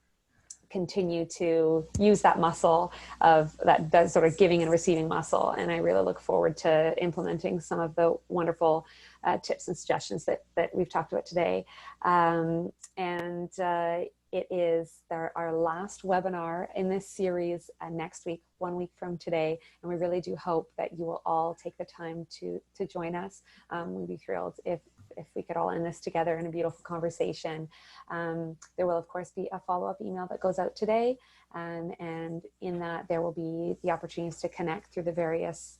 continue to use that muscle of that sort of giving and receiving muscle. And I really look forward to implementing some of the wonderful tips and suggestions that we've talked about today. It is our last webinar in this series next week, 1 week from today. And we really do hope that you will all take the time to join us. We'd be thrilled if we could all end this together in a beautiful conversation. There will, of course, be a follow-up email that goes out today. And in that, there will be the opportunities to connect through the various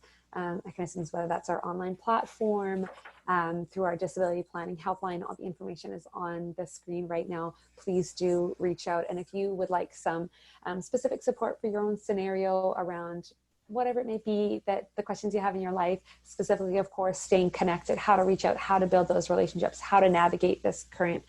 mechanisms, whether that's our online platform, through our disability planning helpline. All the information is on the screen right now. Please do reach out. And if you would like some specific support for your own scenario around whatever it may be, that the questions you have in your life, specifically, of course, staying connected, how to reach out, how to build those relationships, how to navigate this current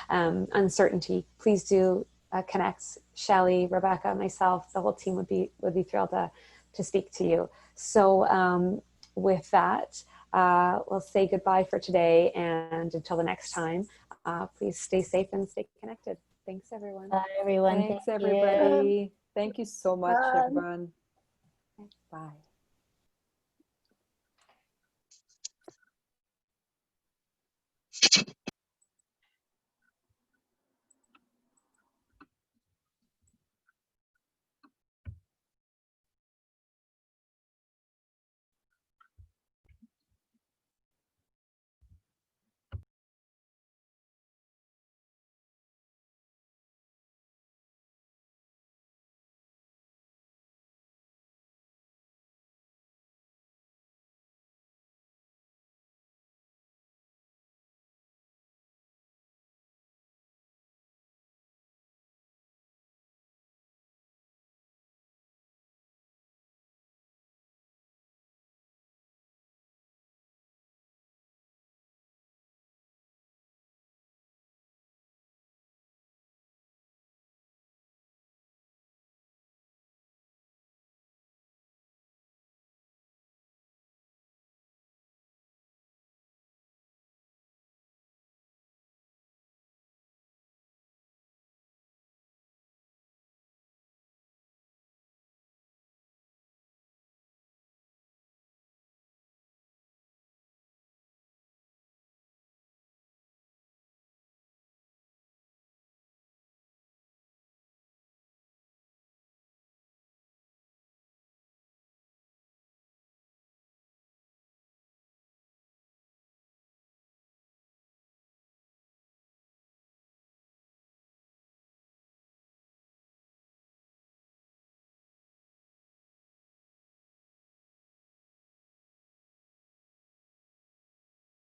uncertainty, please do connect. Shelley, Rebecca, myself, the whole team would be thrilled to speak to you. So with that, we'll say goodbye for today, and until the next time, please stay safe and stay connected. Thanks, everyone. Bye, everyone. Thanks, Thank you. everybody. Thank you so much, everyone. Bye.